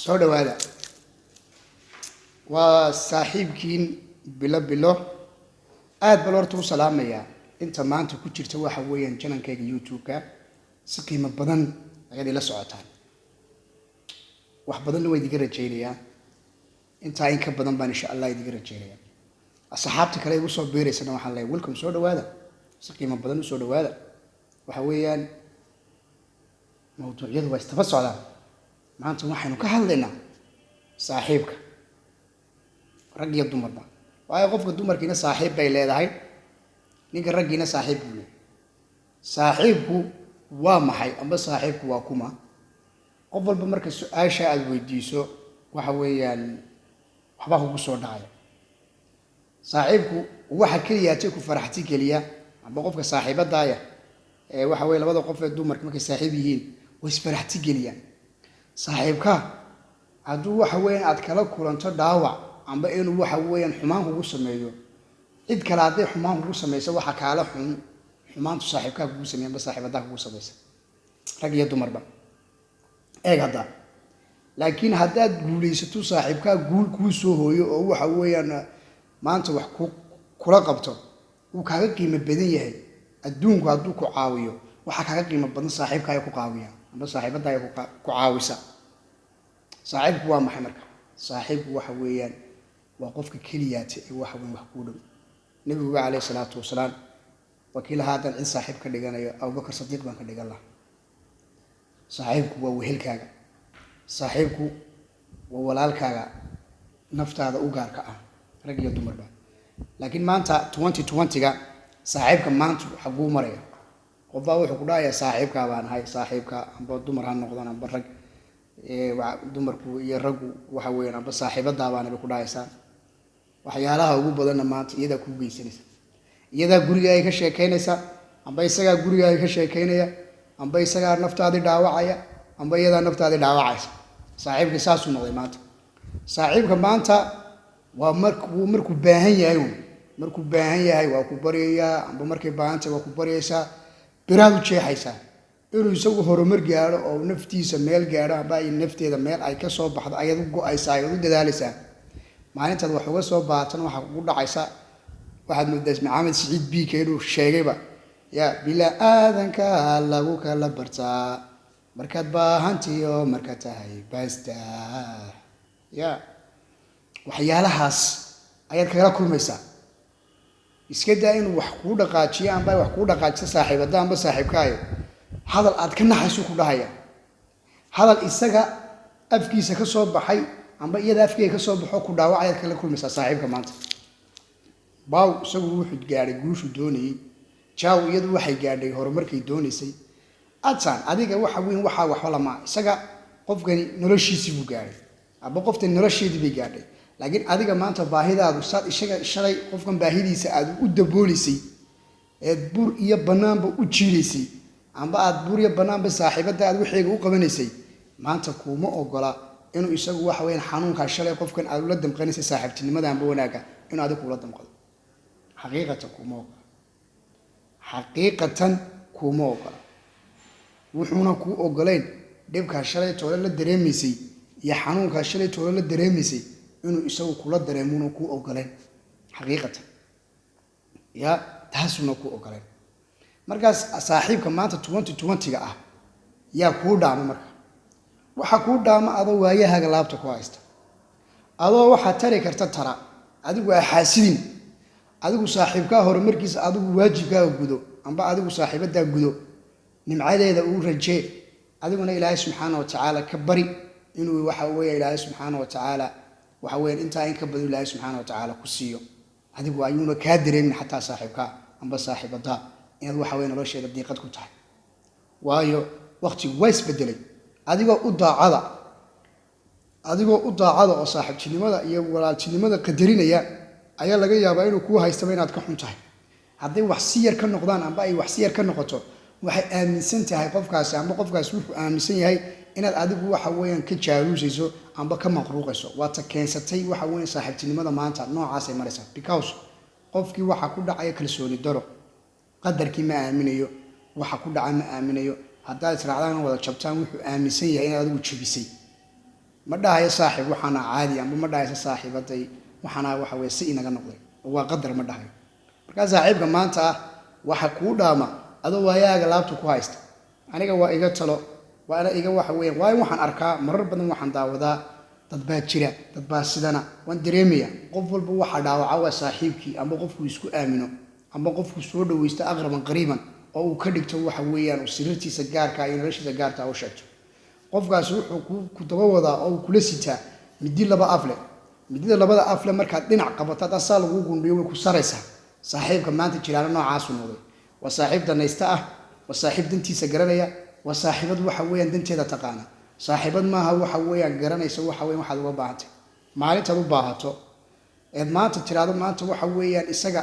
soo dhawaada waa saaxiibkiin bilo aad bal horta u salaamayaa inta maanta ku jirta waxa weeyaan channelkayga YouTube-ka si qiimo badan ayaad ila socotaan wax badan way idiga rajaynayaa inta in ka badan baan insha Allah idiga rajaynayaa asxaabta kale igu soo beereysana waxaan leeyahay welcome soo dhawaada si qiimo badan u soo dhawaada waxa weeyaan mawduucyadu waa istaba socdaan maanta waxaynu ka hadlaynaa saaxiibka rag iyo dumarba waayo qofka dumarkiina saaxiib bay leedahay ninka raggiina saaxiib buu leeyahay saaxiibku waa maxay amba saaxiibku waa kuma qof walba marka su'aasha aad weydiiso waxa weeyaan waxba kugu soo dhacaya saaxiibku waxa kaliya ku faraxti kaliya amba qofka saaxiibadaaya waxa weey labada qof ee dumarka markay saaxiib yihiin way isfaraxti galiyaan saaxiibka hadduu waxa weeyaan aad kala kulanto dhaawac amba inuu waxa weeyaan xumaan kugu sameeyo cid kale haday xumaan kugu sameeyso waxa kaala xumaantu saaxiibka kugu sameeyo amba saaxiibada kugu sameeyso rag iyo dumarba hada laakiin haddaad guulaysato saaxiibka guul ku soo hooyo oo waxa weeyaan maanta wax kula qabto uu kaaga qiimo badan yahay adduunku hadduu ku caawiyo waxa kaaga qiimo badan saaxiibka ay ku caawiya amba saaxiibada ay ku caawisa saaxiibku waa maxay marka saaxiibku waxa weeyaan waa qofka kaliyaate ee waxa weyn wax ku dhow nabiga kaleey salaatu wasalaam wakiila haadan in saaxiib ka dhiganayo Abu Bakar Sadiq baan ka dhigan lahaa saaxiibku waa wehelkaaga saaxiibku waa walaalkaaga naftaada u gaarka ah rag iyo dumarba laakiin maanta 2020ga saaxiibka maanta waxa uu maraya qofba wuxuu ku dhaaya saaxiibka baan hay saaxiibka amba dumar ha noqdaan amba rag dumarku iyo raggu waxa weeyaan amba saaxiibada baan ku dhaaysan waxyaalaha ugu badan maanta iyada ku geysanaysa iyada guriga ay ka sheekeynaysa amba isaga guriga ay ka sheekeynaya amba isaga naftaada dhaawacaya amba iyada naftaada dhaawacaysa saaxiibka saas uu noqday maanta saaxiibka maanta waa markuu baahan yahay waa ku bariyaa amba markay baahantay waa ku bariyaysaa biraad u jeexaysaa inuu isagu horumar gaaro oo naftiisa meel gaaro amba ay nafteeda meel ay ka soo baxdo ayad u go'aysaa ayad u dadaalaysaa maalintaad wax uga soo baatan waxa kugu dhacaysa waxaad moodaa Maxamed Saciid Biike inuu sheegayba ya bila aadanka lagu kala bartaa markaad baahantiyo marka tahay basta ya waxyaalahaas ayaad kala kulmaysaa iska daa inuu wax ku dhaqaajiyo amba wax ku dhaqaajiyo saaxiibada amba saaxiibkaayo hadal aad ka naxayso ku dhahaya hadal isaga afkiisa ka soo baxay amba iyada afkiisa ka soo baxo ku dhaawacay kala kulmaysaa saaxiibka maanta baaw isagu wuxuu gaaray guushu doonayay jaaw iyadu waxay gaadhay horumarkay doonaysay adsan adiga waxa weyn waxa lama isaga qofkani noloshiisii buu gaaray aba qoftan nolosheedii bay gaadhay laakiin adiga maanta baahidaadu saad shalay qofkan baahidiisa aad u daboolisay ee bur iyo banaanba u jiilaysay amba aad bur iyo banaanba saaxiibada aad wixii u qabanaysay maanta kuma ogola inuu isagu waxa weyn xanuunka shalay qofkan aad la damqanaysay saaxiibtinimada amba wanaaga inuu adigu la damqado xaqiiqatan kuma ogola wuxuuna ku ogoleen dhibka shalay toole la dareemaysay iyo xanuunka shalay toole la dareemaysay inuu isagu kula dareemuno ku ogoleen xaqiiqatan ya taasuna ku ogoleen markaas saaxiibka maanta 2020ga ah yaa ku dhaama marka waxa ku dhaama adoo waayahaaga laabta ku haysta adoo waxa tari karta tara adigu xaasidin adigu saaxiibka horumarkiisa adigu waajibkaaga gudo amba adigu saaxiibada gudo nimcadeeda uu rajee adiguna Ilaahay subhanahu wa ta'ala ka bari inuu waxa weeye Ilaahay subhanahu wa ta'ala waxa weeye inta in ka badan Ilaahay subhanahu wa ta'ala ku siiyo adigu ayuuna ka dareemin xataa saaxiibka amba saaxiibada inaad waxa weeye nolosheeda diiqad ku tahay waayo waqti way isbedelay adigoo u daacada oo saaxiibtinimada iyo walaaltinimada qadarinaya ayaa laga yaabaa inuu ku haysto inaad ka xun tahay haddii wax si yar ka noqdaan amba ay wax si yar ka noqoto waxay aaminsan tahay qofkaasi amba qofkaasi wuxuu aaminsan yahay inaad adigu waxa weeyaan ka jaaruusayso amba ka maqruuqayso waa ta keensatay waxa weeyaan saaxiibtinimada maanta noocaas ay maraysaa because qofkii waxa ku dhacay kalsooni daro qadarkii ma aaminayo waxa ku dhacay ma aaminayo haddaad israacdaan wada jabtaan wuxuu aaminsan yahay inaad adigu jabisay ma dhahayo saaxiib waxaana caadi ama ma dhahayo saaxiibaday waxaana waxa weeye si inaga noqday waa qadar ma dhahayo marka saaxiibka maanta waxa ku dhaama adoo waayaaga laabtu ku haysta aniga waa iga talo waa iga waxa weeye waxaan arkaa marar badan waxaan daawadaa dad baa jira dad baa sidana waan dareemaya qof walba waxa dhaawaca waa saaxiibkii ama qofku isku aamino ama qofku soo dhaweysta aqraban qariiban oo uu ka dhigto waxa weeyaan sirriisa gaarka iyo noloshiisa gaarka u sheegto qofkaas wuxuu ku daba wadaa oo kula sitaa midi laba afle midida labada afle markaad dhinac qabato asaa lagu gundhiyo way ku saraysaa saaxiibka maanta jiraana noocaas u noqday waa saaxiib danaysta ah waa saaxiib dantiisa garanaya waa saaxiibad waxa weeyaan danteeda taqaana saaxiibad maaha waxa weeyaan garanaysa waxa weeyaan waxaad uga baahantay maalintaad u baahato eed maanta tiraado maanta waxa weeyaan isaga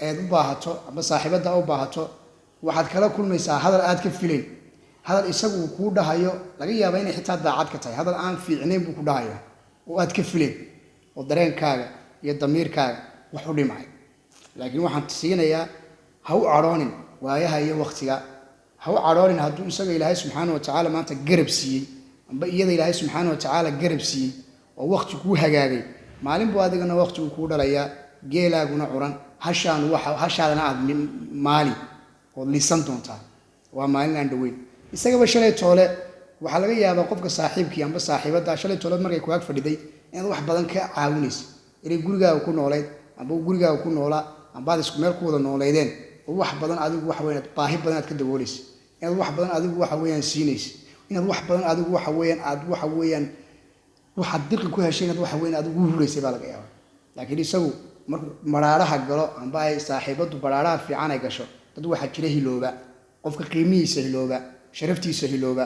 eed u baahato ama saaxiibada u baahato waxaad kala kulmaysaa hadal aad ka filayn hadal isagu ku dhahayo laga yaabaa inay xitaa daacad ka tahay hadal aan fiicnayn buu ku dhahayo oo aad ka filayn oo dareenkaaga iyo damiirkaaga wax u dhimay laakiin waxaan siinayaa ha u cadhoonin waayaha iyo waqtiga ha u cadhoonin hadduu isaga ilaahay subxaanahu wa tacaala maanta garab siiyey amba iyada ilaahay subxaanahu wa tacaala garab siiyey oo waqti kuu hagaagay maalin buu adigana waqtigu kuu dhalayaa geelaaguna curan hashaadana aad maali ood liisan doontaa waa maalin aan dhaweyn isagaba shalay toole waxaa laga yaabaa qofka saaxiibkii amba saaxiibadda shalay toole markay ku ag fadhiday inaad wax badan ka caawinayso inay gurigaaga ku noolayd amba gurigaaga ku noolaa ambaad isku meel ku wada nooleydeen oo wax badan adigu waxa weeyaan baahi badan aad ka daboolayso inaad wax badan adigu waxa weeyaan siinayso inaad wax badan adigu waxa weeyaan waxaad diqi ku heshay inaad waxa weeyaan adigu huraysay baa laga yaabaa laakiin isagu markuu maraaraha galo amba ay saaxiibadu baraaraha fiican ay gasho dad waxa jira hilooba qofka qiimihiisa hilooba sharaftiisa hilooba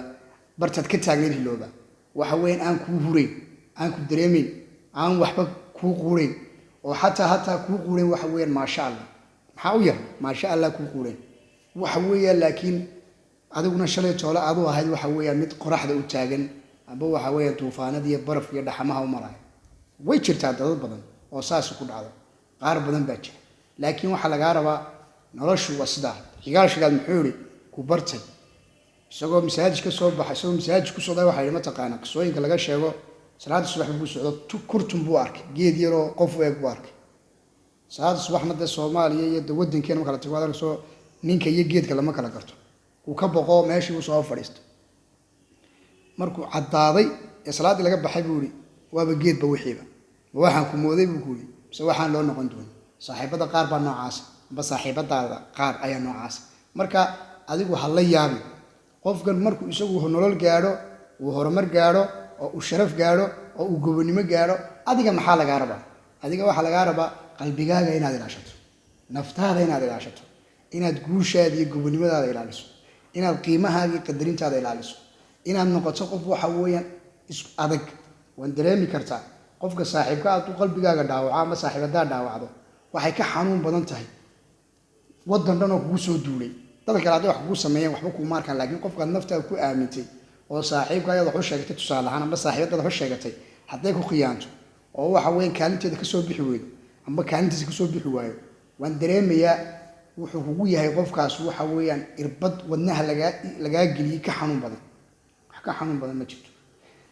bartaad ka taagneed hilooba waxa weeyaan aan kuu hurayn aan ku dareemayn aan waxba kuu quurayn oo hataa kuu quurayn waxa weeyaan maasha allah maxaa u yar maasha allah kuu quurayn waxa weeyaan laakiin adiguna shalay toole aadu ahayd waxa weeyaan mid qoraxda u taagan amba waxa weeyaan tuufaanada iyo baraf iyo dhaxamaha u maraya way jirtaa dad badan oo saas ku dhacdo qaar badan baa jira laakiin waxa laga rabaa noloshu waa sidaa xigaashigaad muxuu yiri ku bartay isagoo masaajid ka soo baxay isagoo masaajid ku soo day waxa ma taqaana qisooyinka laga sheego salaada subax buu socdo kurtum buu arkay geed yar oo qof weeg buu arkay salaada subaxna de Soomaaliya iyo wadankeena ma kala tago soo ninka iyo geedka lama kala garto uu ka boqo meeshii uu soo fadhiisto markuu cadaaday ee salaadii laga baxay buu yiri waaba geedba wixiiba waxaan ku mooday buu ku yiri soo waxaan loo noqon doon saaxiibada qaar baa noocaas amba saaxiibadaada qaar ayaa noocaas marka adigu ha la yaabi qofkan markuu isagu nolol gaaro uu horumar gaaro oo uu sharaf gaaro oo uu gobonimo gaaro adiga maxaa laga rabaa adiga waxa laga rabaa qalbigaaga inaad ilaashato naftaada inaad ilaashato inaad guushaada iyo gobonimadaada ilaaliso inaad qiimahaaga iyo qadarintaada ilaaliso inaad noqoto qof waxa weeyaan isku adag waan dareemi kartaa qofka saaxiibka aad qalbigaaga dhaawaca ama saaxiibada dhaawacdo waxay ka xanuun badan tahay wadan dhan oo kugu soo duulay dadka kale aad wax kugu sameeyeen waxba ku markaan laakiin qofka naftaada ku aamintay oo saaxiibka ayaad wax u sheegtay tusaale ahaan ama saaxiibada wax sheegatay haday ku khiyaanto oo waxa weyn kaalinteeda ka soo bixi weeyo ama kaalintiisa ka soo bixi waayo waan dareemayaa wuxuu kugu yahay qofkaas waxa weeyaan irbad wadnaha laga geliyay ka xanuun badan wax ka xanuun badan ma jirto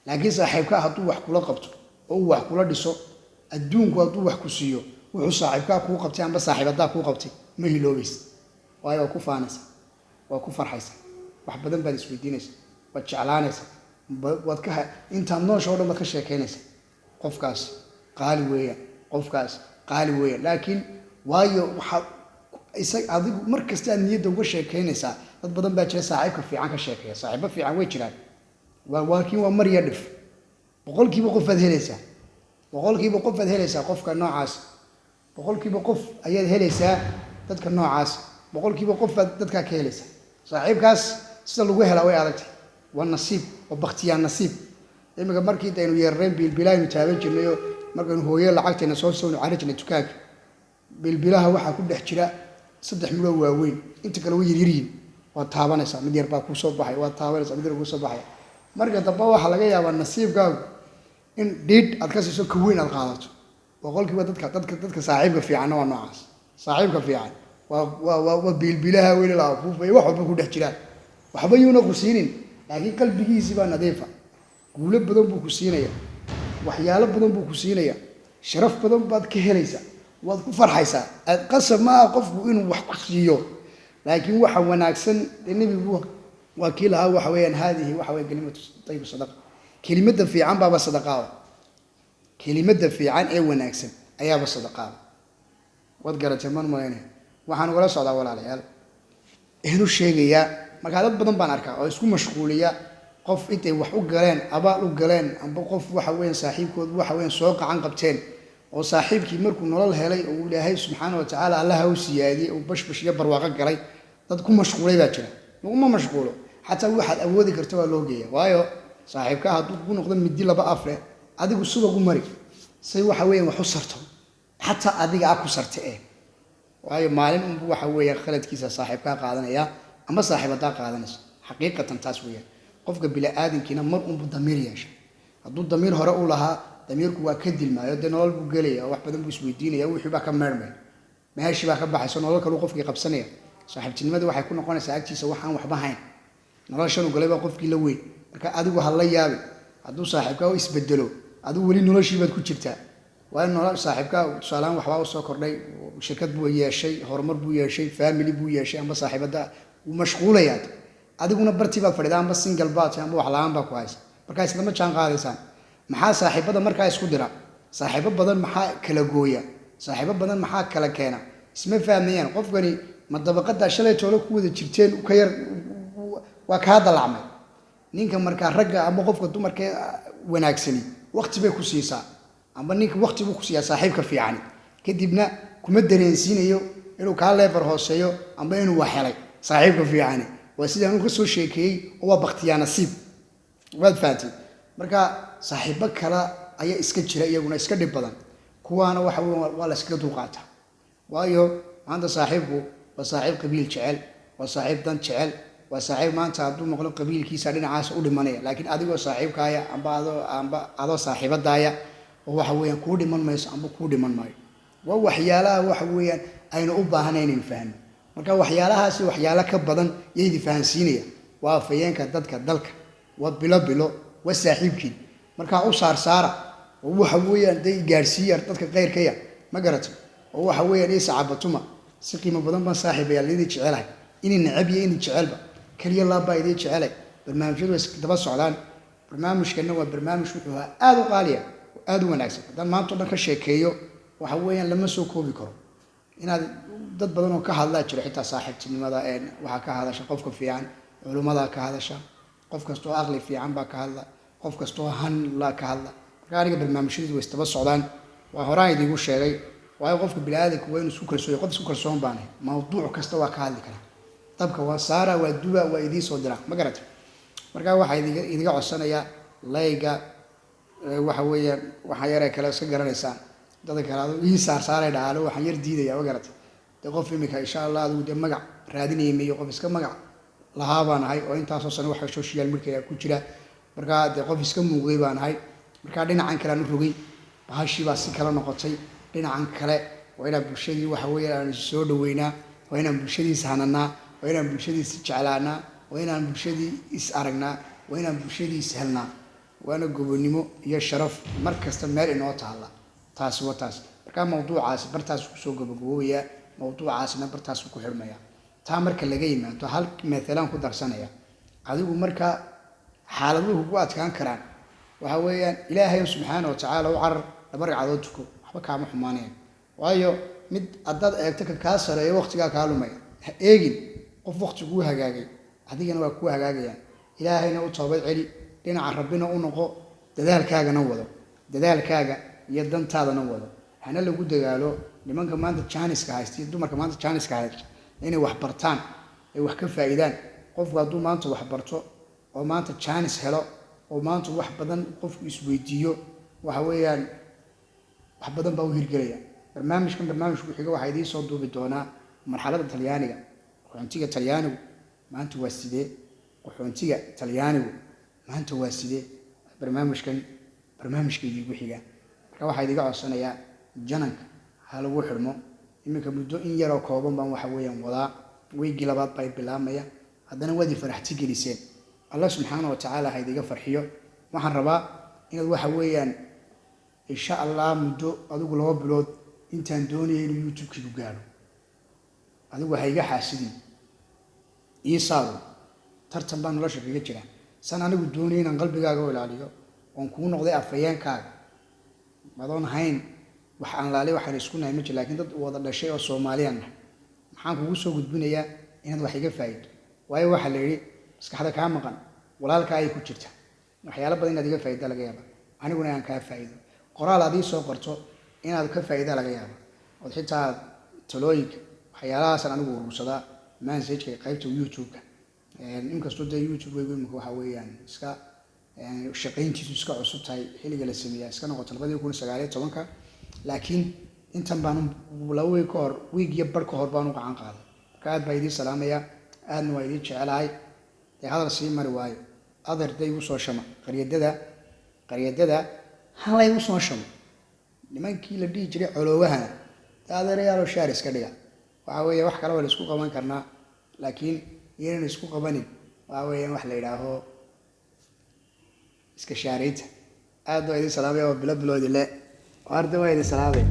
laakiin saaxiibka hadduu wax kula qabto oo wax kula dhiso adduunku hadduu wax ku siiyo wuxuu saaxiibka ku qabtay amba saaxiibada ku qabtay ma hiloobays waayo ku faanaysa waa ku farxaysa wax badan baad isweydiinaysa waad jeclaanaysa waad ka inta noosho dhan ka sheekeynaysa qofkaas qaali weeyaan laakiin waayo waxa isag adigu markasta aad niyadda uga sheekeynaysaa dad badan baa jira saaxiibka fiican ka sheekeeya saaxiibo fiican way jiraan laakiin waa mariya dhif boqolkiiba qof aad helaysaa qofka noocaas boqolkiiba qof ayaad helaysaa dadka noocaas boqolkiiba qof aad dadka ka helaysaa saaxiibkaas sida lagu helaa way adagtay waa nasiib oo baqtiyaan nasiib imiga markii aynu yeerreen bilbilaaynu taaban jirnayo markaynu hooyo lacagteena soo carijnay dukaanka bilbilaha waxaa ku dhex jira 3 midoo waaweyn inta kale way yaryariin waa taabanaysaa mid yar baa ku soo baxay waa taabanaysaa mid yar ku soo baxay marka daba waxa laga yaabaa nasiibkaagu in dheed aad ka siiso ka weyn aad qaadato boqolkiiba dadka saaxiibka fiican waa noocaas saaxiibka fiican waa bilbilaha weyn la afuufay wax walba ku dhex jiraan waxba yuuna qusiinin laakiin qalbigiisa baa nadiifa guulo badan buu ku siinaya waxyaalo badan buu ku siinaya sharaf badan baad ka helaysaa waad ku farxaysaa qasab ma qofku inuu wax ku siiyo laakiin waxa wanaagsan nabigu waa kii lahaa waxa weeyaan haadihi waxa weeyaan kelimatu tayyib sadaqa kelimada fiican baaba sadaqaa kelimada fiican ee wanaagsan ayaaba sadaqaa wad garatay man mooyane waxaan wala socdaa walaalayaal inuu sheegaya magaalada badan baan arkaa oo isku mashquuliya qof intay wax u galeen abaal u galeen amba qof waxa weeyaan saaxiibkood waxa weeyaan soo qacan qabteen oo saaxiibkii markuu nolol helay oo Ilaahay subxaanahu wa ta'ala Allah u siyaadiyay oo bashbash iyo barwaaqo galay dad ku mashquulay baa jira laguma mashquulo xataa waxaad awoodi karto waa loo geeyaa waayo saaxiibka hadduu ku noqdo midi laba afre adigu suuq u mari say waxa weeyaan wax u sarto xataa adiga ku sartay waayo maalin uu waxa weeyaan khaladkiisa saaxiibka qaadanaya ama saaxiibada qaadanaysa xaqiiqatan taas weeyaan qofka bila aadinkiina mar uu damiir yeesho hadduu damiir hore u lahaa damiirku waa ka dilmaayo de nolol buu galaya wax badan buu isweydiinaya wixii baa ka meermay meeshii baa ka baxayso nolol kale qofkii qabsanaya saaxiibtinimadu waxay ku noqonaysaa agtiisa waxaan waxba hayn noloshan uu galay baa qofkii la weyn marka adigu hal la yaabi hadduu saaxiibka uu isbedelo adigu wali noloshii baad ku jirtaa waa nolol saaxiibka tusaalahan waxba u soo kordhay shirkad buu yeeshay horumar buu yeeshay family buu yeeshay ama saaxiibada uu mashquulayaad adiguna barti baad fadhidaa ama single baad ama wax la'aan baa ku haysa marka isla ma jaan qaadaysaan maxaa saaxiibada markaa isku dira saaxiibo badan maxaa kala gooya saaxiibo badan maxaa kala keena isma fahmayaan qofkani ma dabaqada shalay toolo ku wada jirteen ka yar waa ka dalacmay ninka markaa ragga ama qofka dumarka wanaagsani waqti bay ku siisaa ama ninka waqti buu ku siiyaa saaxiibka fiican kadibna kuma dareensiinayo inuu ka level hooseeyo ama inuu wax helay saaxiibka fiican waa sidaan uu ka soo sheekeeyay oo waa baqtiyaa nasiib waad faatay marka saaxiibo kala ayaa iska jira iyaguna iska dhib badan kuwaana waxa waa la iska dulqaata waayo maanta saaxiibku waa saaxiib qabiil jecel waa saaxiib dan jecel waa saaxiib maanta hadduu noqdo qabiilkiisa dhinacaas u dhimanaya laakiin adigoo saaxiibkaaya amba adoo saaxiibadaaya oo waxa weeyaan kuu dhiman mayso amba kuu dhiman maayo waa waxyaalaha waxa weeyaan aynu u baahanayn in fahmo marka waxyaalahaasi waxyaalo ka badan yeydi fahansiinaya waa fayeenka dadka dalka waa bilo waa saaxiibkii marka u saara oo waxa weeyaan day gaarsiiyay dadka qeyrkaya ma garatay oo waxa weeyaan ay saacabatuma si qiimo badan baan saaxiibaya leedii jecelahay inay nacab iyo inay jecelba kaliya la baayday jecelay barnaamijyadu daba socdaan barnaamijkana waa barnaamij wuxuu aad u qaaliya aad u wanaagsan haddaan maanta dhan ka sheekeeyo waxa weeyaan lama soo koobi karo inaad dad badan oo ka hadlaa jiro xitaa saaxiibtinimada waxa ka hadasha qofka fiican culimada ka hadasha qof kastoo aqli fiican baa ka hadla qof kastoo han la ka hadla marka aniga barnaamijyadu way istaba socdaan waa horaan idigu sheegay waayo qofka bini'aadamku waa inuu isku kalsooyo qof isku kalsoon baanay mawduuc kasta waa ka hadli karaa dabka waa saara waa duba waa idii soo dira ma garatay marka waxa idiga codsanaya layga waxa weeyaan waxa yar kale iska garanaysaa dadka kale aad ii saaray dhaalo waxaan yar diidaya ma garatay qof imika insha Allah adu de magac raadinayay qof iska magac lahaa baan ahay oo intaas oo sano waxa social media ku jira marka de qof iska muuqday baan ahay marka dhinacan kale aan rogay bahashi baa si kala noqotay dhinacan kale waa inaan bulshadii waxa weeyaan soo dhaweynaa waa inaan bulshadii sahananaa waa inaan bulshadii jeclaanaa waa inaan bulshadii is aragnaa waa inaan bulshadii is helnaa waana gobonimo iyo sharaf markasta meel inoo taala taas waa taas marka mawduucaas bartaas ku soo gabagabooya mawduucaasna bartaas ku xirmaya taa marka laga yimaado hal midalan ku darsanaya adigu marka xaaladuhu ku adkaan karaan waxa weeyaan ilaahay subxaanahu wa ta'ala oo carar barqadood tuko waxba kaama xumaaneen waayo mid adad eegta ka sareeyo waqtiga ka lumay eegin qof waqtigu hagaagay adigana waa ku hagaagayaan ilaahayna u toobad celi dhinaca rabbina u noqo dadaalkaagana wado dadaalkaaga iyo dantaadana wado hana lagu dagaalo nimanka maanta Chinese-ka haystay dumarka maanta Chinese-ka haystay inay wax bartaan ay wax ka faa'iidaan qofku hadduu maanta wax barto oo maanta Chinese helo oo maanta wax badan qofku isweydiiyo waxa weeyaan wax badan baa u hirgelaya barnaamijku xiga waxa idin soo duubi doonaa marxaladda Talyaaniga qoontiga Talyaanigu maanta waa sidee qoontiga Talyaanigu maanta waa sidee barnaamijkii ugu xiga marka waxa idiga codsanayaa jananka hal ugu xirmo iminka muddo in yar oo kooban baan waxa weeyaan wadaa weeygi labaad bay bilaamaya haddana wadi faraxti geliseen Allah subhanahu wa ta'ala ha idiga farxiyo waxaan rabaa inaad waxa weeyaan insha allah muddo adigu 2 bilood intaan doonayay inuu youtube-kiigu gaaro adigu ha iga xaasidin ii saaro tartan baan nolosha kaga jira san anigu doonayay inaan qalbigaaga u ilaaliyo oon kuu noqday afayeenkaaga madoon hayn wax aan laali waxaan isku nahay ma jiro laakiin dad wada dhashay oo Soomaaliyan ah maxaan kugu soo gudbinayaa inaad wax iga faa'iido waayo waxa la yiri maskaxda ka maqan walaalka ay ku jirta waxyaalo badan inaad iga faa'iido laga yaabo aniguna aan ka faa'iido qoraal aad ii soo qorto inaad ka faa'iido laga yaabo oo xitaa talooyinka waxyaalahaas anigu urursada message-ka qaybta YouTube-ka inkastoo YouTube-ga imika waxa weeyaan iska shaqayntiisu iska cusub tahay xilliga la sameeyay iska noqoto 2019 laakiin intan baan laba week hor week iyo bar ka hor baan u gacan qaaday kaad baa idin salaamaya aadna waa idin jecelahay hadal sii mari waayo adarday u soo shama qaryadada halay u soo shama nimankii la dhigi jiray colowahana adeerayaal shaar iska dhiga waxa weeye wax kale oo la isku qaban karnaa laakiin yeen isku qabanin waxa weeye wax la yiraahdo iska shaareyta aad waa idin salaamay oo bilo idin le arday waa idin salaamay